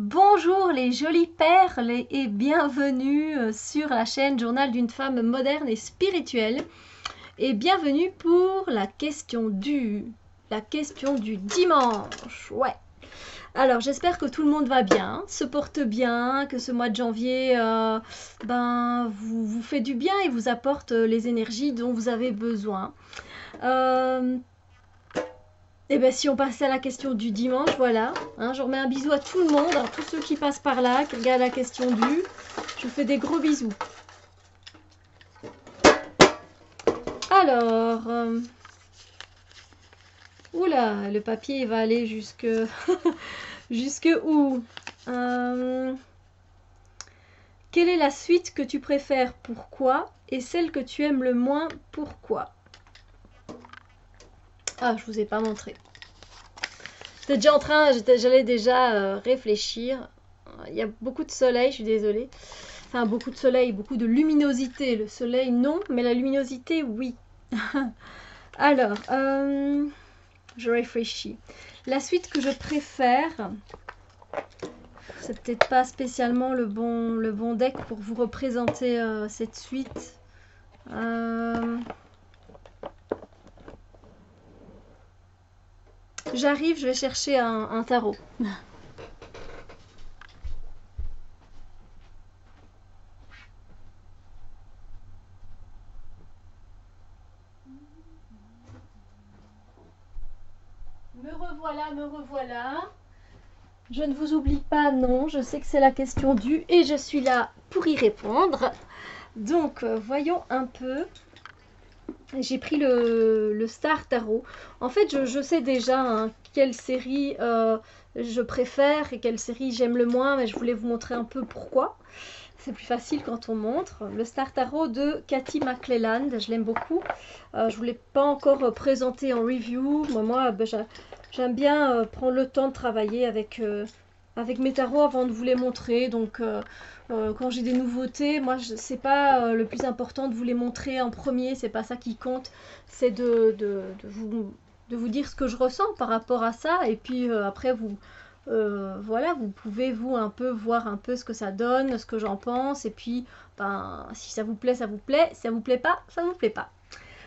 Bonjour les jolies perles et bienvenue sur la chaîne Journal d'une femme moderne et spirituelle. Et bienvenue pour la question du dimanche. Ouais. Alors j'espère que tout le monde va bien, se porte bien, que ce mois de janvier vous fait du bien et vous apporte les énergies dont vous avez besoin. Et bien si on passait à la question du dimanche, voilà. Hein, je remets un bisou à tout le monde, à tous ceux qui passent par là, qui regardent la question du. Je vous fais des gros bisous. Alors, oula, le papier va aller jusque jusque où Quelle est la suite que tu préfères? Pourquoi? Et celle que tu aimes le moins? Pourquoi? Ah, je vous ai pas montré. J'allais déjà réfléchir. Il y a beaucoup de soleil, je suis désolée. Enfin, beaucoup de soleil, beaucoup de luminosité. Le soleil, non, mais la luminosité, oui. Alors, je réfléchis. La suite que je préfère, c'est peut-être pas spécialement le bon deck pour vous représenter cette suite. J'arrive, je vais chercher un tarot. Me revoilà, me revoilà. Je ne vous oublie pas, non, je sais que c'est la question du et je suis là pour y répondre. Donc, voyons un peu. J'ai pris le Star Tarot. En fait, je sais déjà hein, quelle série je préfère et quelle série j'aime le moins, mais je voulais vous montrer un peu pourquoi. C'est plus facile quand on montre. Le Star Tarot de Cathy McClelland, je l'aime beaucoup. Je ne vous l'ai pas encore présenté en review. Moi j'aime bien prendre le temps de travailler avec mes tarots avant de vous les montrer. Donc, quand j'ai des nouveautés, moi, c'est pas le plus important de vous les montrer en premier. C'est pas ça qui compte. C'est de vous dire ce que je ressens par rapport à ça. Et puis, après, voilà, vous pouvez vous un peu voir un peu ce que ça donne, ce que j'en pense. Et puis, si ça vous plaît, ça vous plaît. Si ça vous plaît pas, ça vous plaît pas.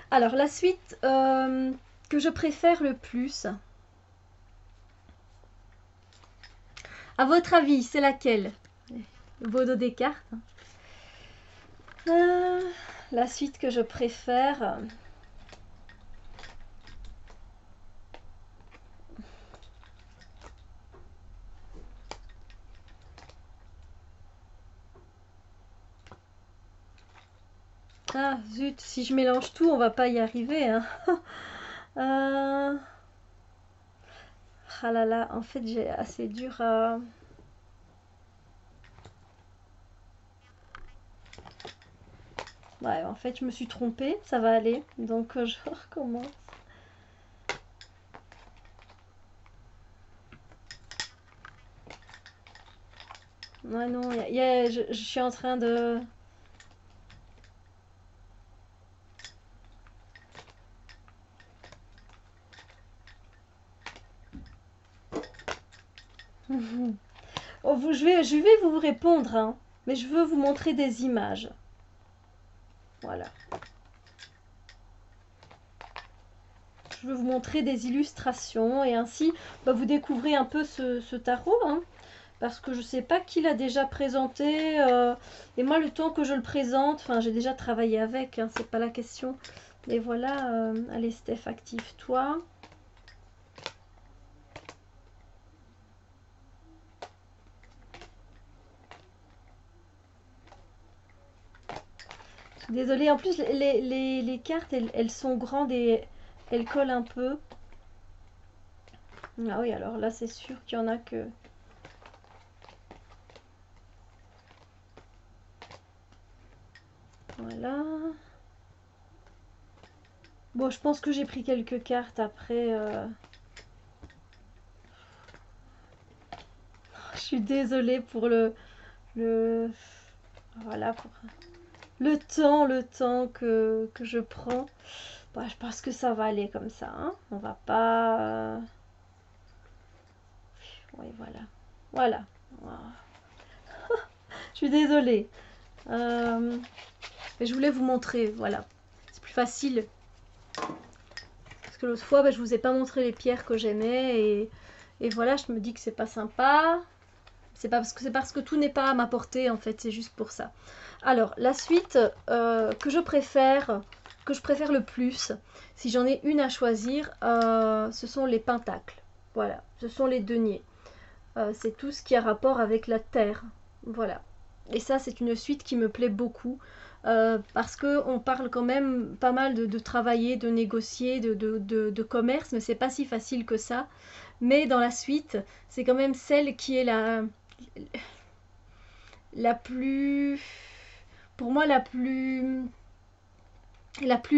Alors, la suite que je préfère le plus. À votre avis, c'est laquelle? Le beau dos des cartes. La suite que je préfère. Ah zut, si je mélange tout, on va pas y arriver. Hein. Ah là là, en fait, j'ai assez dur à. Ouais, en fait, je me suis trompée, ça va aller. Donc, je recommence. Ouais, non, je suis en train de. Oh, je vais vous répondre, hein, mais je veux vous montrer des images. Voilà. Je veux vous montrer des illustrations et ainsi vous découvrez un peu ce tarot. Hein. Parce que je ne sais pas qui l'a déjà présenté. Et moi, le temps que je le présente, enfin, j'ai déjà travaillé avec, hein, c'est pas la question. Et voilà, allez Steph, active-toi. Désolée, en plus, les cartes, elles sont grandes et elles collent un peu. Ah oui, alors là, c'est sûr qu'il y en a que... Voilà. Bon, je pense que j'ai pris quelques cartes après. Je suis désolée pour le... Voilà, pour le temps que je prends. Bon, je pense que ça va aller comme ça. Hein. On va pas... Oui, voilà. Voilà. suis désolée. Mais je voulais vous montrer, voilà. C'est plus facile. Parce que l'autre fois, je vous ai pas montré les pierres que j'aimais. Et voilà, je me dis que c'est pas sympa. C'est parce que tout n'est pas à ma portée, en fait. C'est juste pour ça. Alors, la suite que je préfère le plus, si j'en ai une à choisir, ce sont les pentacles. Voilà, ce sont les deniers. C'est tout ce qui a rapport avec la terre. Voilà. Et ça, c'est une suite qui me plaît beaucoup. Parce qu'on parle quand même pas mal de travailler, de négocier, de commerce, mais c'est pas si facile que ça. Mais dans la suite, c'est quand même celle qui est la plus... Pour moi, la plus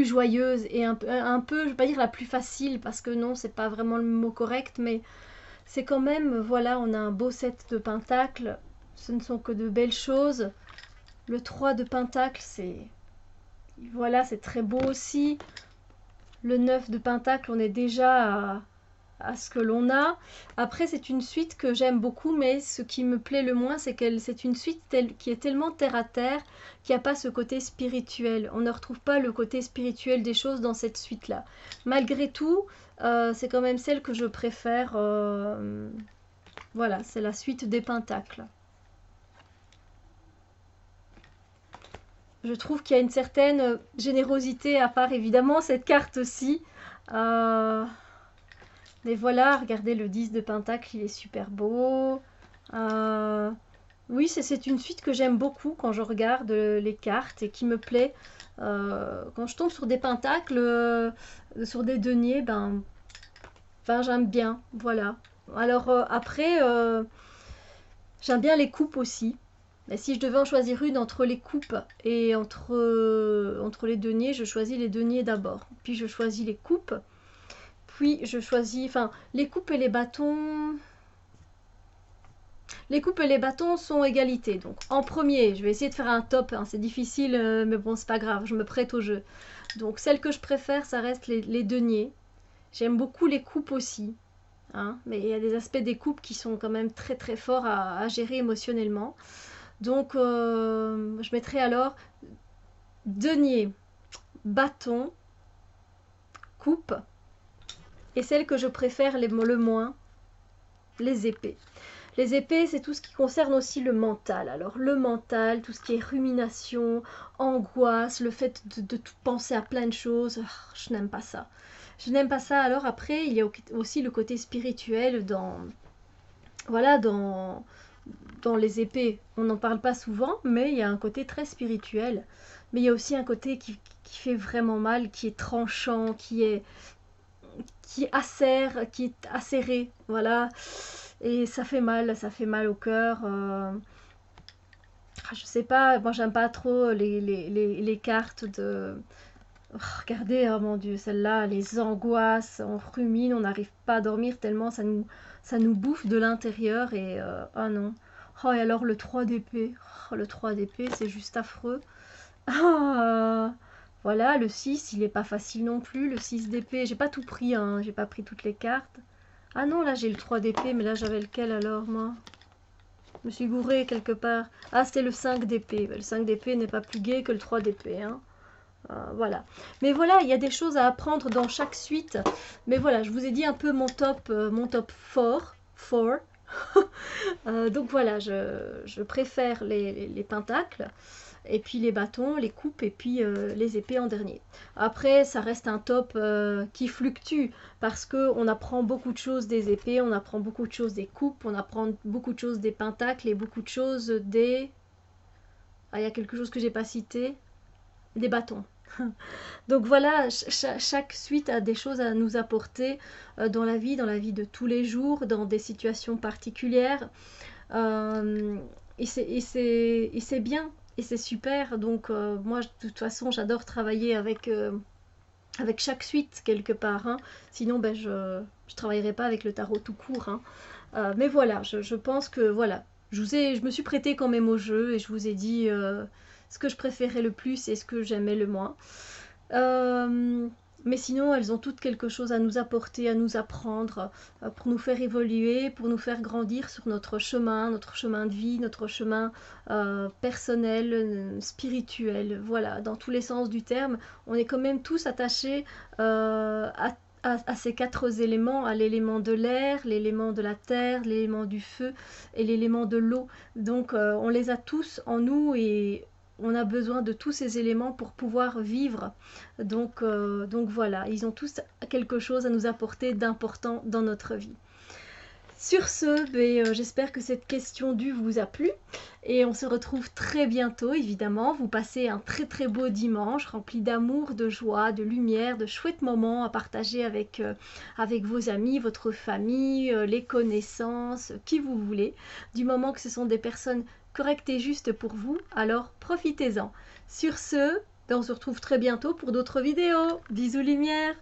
joyeuse et un peu, je vais pas dire la plus facile, parce que non, c'est pas vraiment le mot correct, mais c'est quand même, voilà, on a un beau set de pentacles, ce ne sont que de belles choses. Le 3 de pentacles, voilà, c'est très beau aussi. Le 9 de pentacle, on est déjà à ce que l'on a. Après, c'est une suite que j'aime beaucoup, mais ce qui me plaît le moins, c'est c'est une suite qui est tellement terre à terre qu'il n'y a pas ce côté spirituel. On ne retrouve pas le côté spirituel des choses dans cette suite-là. Malgré tout, c'est quand même celle que je préfère. Voilà, c'est la suite des pentacles. Je trouve qu'il y a une certaine générosité, à part évidemment cette carte aussi. Mais voilà, regardez le 10 de pentacle, il est super beau. Oui, c'est une suite que j'aime beaucoup quand je regarde les cartes et qui me plaît. Quand je tombe sur des pentacles, sur des deniers, ben j'aime bien, voilà. Alors après, j'aime bien les coupes aussi. Mais si je devais en choisir une entre les coupes et entre les deniers, je choisis les deniers d'abord. Puis je choisis les coupes. Puis je choisis, enfin, les coupes et les bâtons. Les coupes et les bâtons sont égalité. Donc en premier, je vais essayer de faire un top. Hein, c'est difficile, mais bon, c'est pas grave, je me prête au jeu. Donc celle que je préfère, ça reste les deniers. J'aime beaucoup les coupes aussi. Hein, mais il y a des aspects des coupes qui sont quand même très très forts à gérer émotionnellement. Donc je mettrai alors denier, bâton, coupe. Et celle que je préfère le moins, les épées. Les épées, c'est tout ce qui concerne aussi le mental. Alors le mental, tout ce qui est rumination, angoisse, le fait de tout penser à plein de choses, je n'aime pas ça. Je n'aime pas ça. Alors après, il y a aussi le côté spirituel voilà, dans les épées. On n'en parle pas souvent, mais il y a un côté très spirituel. Mais il y a aussi un côté qui fait vraiment mal, qui est tranchant, qui est acère, qui est acéré, voilà. Et ça fait mal au cœur. Je sais pas, moi j'aime pas trop les cartes de... Oh, regardez, oh mon Dieu, celle-là, les angoisses, on rumine, on n'arrive pas à dormir tellement ça nous bouffe de l'intérieur et... oh non. Oh, et alors le 3 d'épée. Oh, le 3 d'épée, c'est juste affreux. Ah, voilà, le 6, il est pas facile non plus. Le 6 d'épée, j'ai pas tout pris, hein, j'ai pas pris toutes les cartes. Ah non, là j'ai le 3 d'épée, mais là j'avais lequel alors, moi? Je me suis gourée quelque part. Ah, c'était le 5 d'épée. Le 5 d'épée n'est pas plus gai que le 3 d'épée, hein. Voilà. Mais voilà, il y a des choses à apprendre dans chaque suite. Mais voilà, je vous ai dit un peu mon top 4. Donc voilà, je préfère les pentacles. Et puis les bâtons, les coupes et puis les épées en dernier. Après, ça reste un top qui fluctue parce qu'on apprend beaucoup de choses des épées, on apprend beaucoup de choses des coupes, on apprend beaucoup de choses des pentacles et beaucoup de choses des... Ah, il y a quelque chose que j'ai pas cité. Des bâtons. Donc voilà, chaque suite a des choses à nous apporter dans la vie de tous les jours, dans des situations particulières. Et c'est bien. Et c'est super, donc moi de toute façon j'adore travailler avec chaque suite quelque part, hein. Sinon je ne travaillerai pas avec le tarot tout court, hein. Mais voilà, je pense que voilà, je me suis prêtée quand même au jeu et je vous ai dit ce que je préférais le plus et ce que j'aimais le moins. Mais sinon, elles ont toutes quelque chose à nous apporter, à nous apprendre, pour nous faire évoluer, pour nous faire grandir sur notre chemin de vie, notre chemin personnel, spirituel. Voilà, dans tous les sens du terme, on est quand même tous attachés à ces quatre éléments, à l'élément de l'air, l'élément de la terre, l'élément du feu et l'élément de l'eau. Donc on les a tous en nous et on a besoin de tous ces éléments pour pouvoir vivre. Donc voilà, ils ont tous quelque chose à nous apporter d'important dans notre vie. Sur ce, j'espère que cette question du vous a plu et on se retrouve très bientôt évidemment. Vous passez un très très beau dimanche rempli d'amour, de joie, de lumière, de chouettes moments à partager avec vos amis, votre famille, les connaissances, qui vous voulez. Du moment que ce sont des personnes correctes et justes pour vous, alors profitez-en. Sur ce, on se retrouve très bientôt pour d'autres vidéos. Bisous lumière!